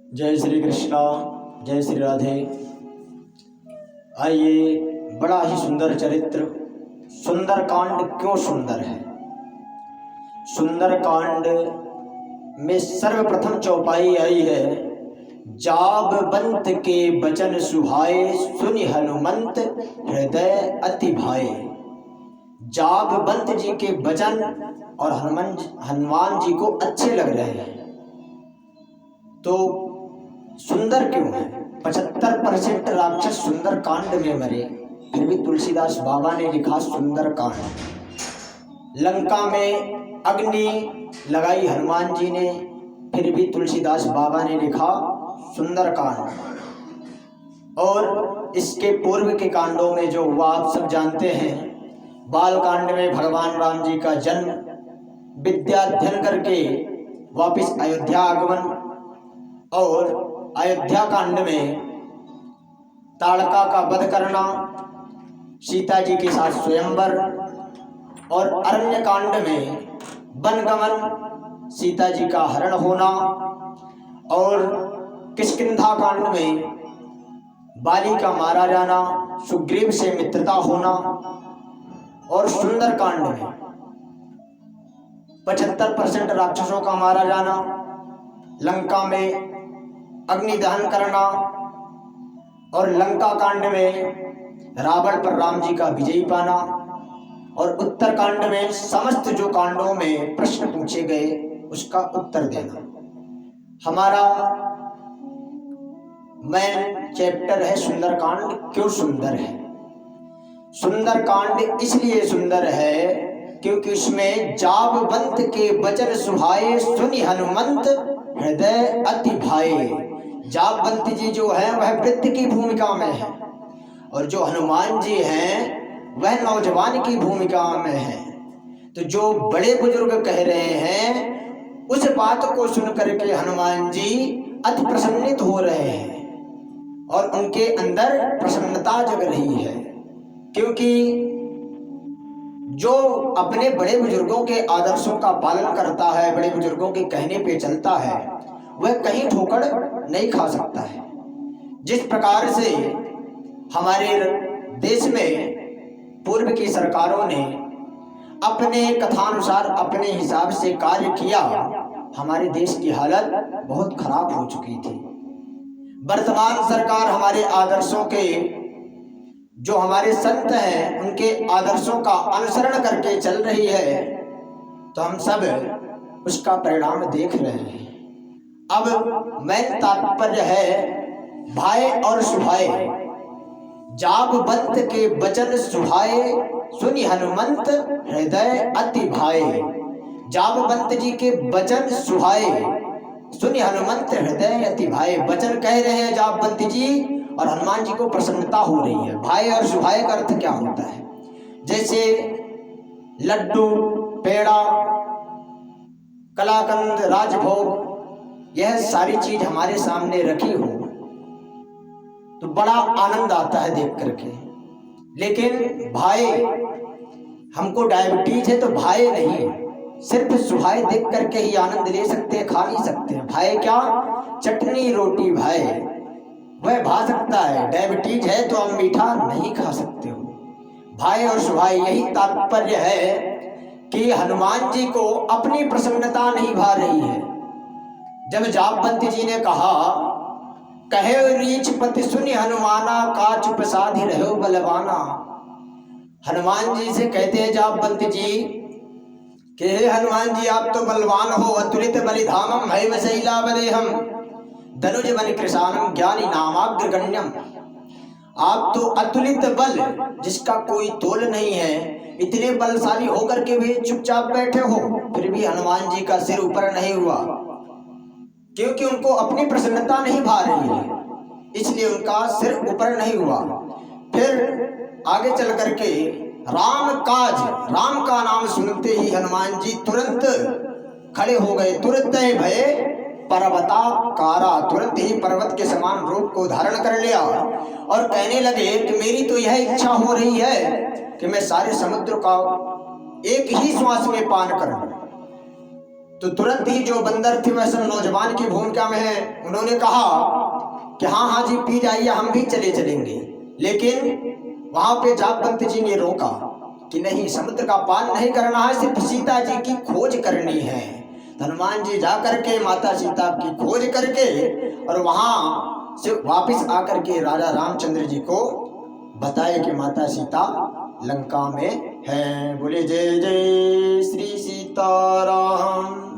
जय श्री कृष्णा, जय श्री राधे। आइए, बड़ा ही सुंदर चरित्र सुंदरकांड क्यों सुंदर है। सुंदरकांड में सर्वप्रथम चौपाई आई है, जाबवंत के बचन सुहाए, सुनि हनुमंत हृदय अति भाए। जाबवंत जी के वचन और हनुमान जी को अच्छे लग रहे हैं तो सुंदर क्यों है। 75% राक्षस सुंदर कांड में मरे, फिर भी तुलसीदास बाबा ने लिखा सुंदर कांड। लंका में अग्नि लगाई हनुमान जी ने, फिर भी तुलसीदास बाबा ने लिखा सुंदर कांड। और इसके पूर्व के कांडों में जो हुआ आप सब जानते हैं। बाल कांड में भगवान राम जी का जन्म, विद्या अध्ययन करके वापिस अयोध्या आगमन, और अयोध्या कांड में ताड़का का वध करना, सीता जी के साथ स्वयंवर, और अरण्य कांड में वनगमन, सीता जी का हरण होना, और किष्किंधा कांड में बाली का मारा जाना, सुग्रीव से मित्रता होना, और सुंदर कांड में 75% राक्षसों का मारा जाना, लंका में अग्नि दहन करना, और लंका कांड में रावण पर राम जी का विजयी पाना, और उत्तर कांड में समस्त जो कांडों में प्रश्न पूछे गए उसका उत्तर देना। हमारा मेन चैप्टर है सुंदरकांड क्यों सुंदर है। सुंदरकांड इसलिए सुंदर है क्योंकि उसमें जाबवंत के वचन सुहाए, सुनि हनुमंत हृदय अति भाए। जाबवंत जी जो है वह वृद्ध की भूमिका में है, और जो हनुमान जी हैं वह नौजवान की भूमिका में है। तो जो बड़े बुजुर्ग कह रहे हैं उस बात को सुनकर के हनुमान जी अति प्रसन्नित हो रहे हैं, और उनके अंदर प्रसन्नता जग रही है। क्योंकि जो अपने बड़े बुजुर्गों के आदर्शों का पालन करता है, बड़े बुजुर्गों के कहने पे चलता है, वह कहीं ठोकर नहीं खा सकता है। जिस प्रकार से हमारे देश में पूर्व की सरकारों ने अपने कथानुसार अपने हिसाब से कार्य किया, हमारे देश की हालत बहुत खराब हो चुकी थी। वर्तमान सरकार हमारे आदर्शों के, जो हमारे संत हैं उनके आदर्शों का अनुसरण करके चल रही है, तो हम सब उसका परिणाम देख रहे हैं। अब मैं तात्पर्य है भाए और सुहाए। जाबवंत के वचन सुहाए, सुनि हनुमंत हृदय अति भाए। जाबवंत जी के वचन सुहाए, सुनि हनुमंत हृदय अति भाए। वचन कह रहे हैं जाबवंत जी, और हनुमान जी को प्रसन्नता हो रही है। भाई और सुहाए का अर्थ क्या होता है? जैसे लड्डू, पेड़ा, कलाकंद, राजभोग, यह सारी चीज हमारे सामने रखी हो तो बड़ा आनंद आता है देख करके। लेकिन भाई, हमको डायबिटीज है तो भाई नहीं, सिर्फ सुहाए देख करके ही आनंद ले सकते हैं, खा नहीं सकते हैं। भाई क्या? चटनी रोटी भाई, वह भा सकता है। डायबिटीज है तो आप मीठा नहीं खा सकते हो। भाई और सुहाए, यही तात्पर्य है कि हनुमान जी को अपनी प्रसन्नता नहीं भा रही है। जब जाबवंत जी ने कहा, कहे रीछ पति सुनि हनुमाना, काच प्रसादि रहो बलवाना। हनुमान जी से कहते हैं जाबवंत जी कि हे हनुमान जी, आप तो बलवान हो, अतुलित बलिधामम है वशैला बदेहम, धनुज बल कृशानम ज्ञानी नामाग्रगण्यम। आप तो अतुलित बल, जिसका कोई तोल नहीं है, इतने बलशाली होकर के भी चुपचाप बैठे हो। फिर भी हनुमान जी का सिर ऊपर नहीं हुआ, क्योंकि उनको अपनी प्रसन्नता नहीं भा रही है, इसलिए उनका सिर ऊपर नहीं हुआ। फिर आगे चल करके राम काज, राम का नाम सुनते ही हनुमान जी तुरंत खड़े हो गए। तुरंत भय पर्वताकारा, तुरंत ही पर्वत के समान रूप को धारण कर लिया, और कहने लगे कि मेरी तो यह इच्छा हो रही है कि मैं सारे समुद्र का एक ही श्वास में पान करूं। तो तुरंत ही जो बंदर थे वह सब नौजवान की भूमिका में है, उन्होंने कहा कि हाँ हाँ जी पी जाइए, हम भी चलेंगे। लेकिन वहां पे जागवंत जी ने रोका कि नहीं, समुद्र का पान नहीं करना है, सिर्फ सीता जी की खोज करनी है। हनुमान जी जा करके माता सीता की खोज करके और वहां से वापस आकर के राजा रामचंद्र जी को बताए कि माता सीता लंका में है। बोले जय जय श्री सीताराम।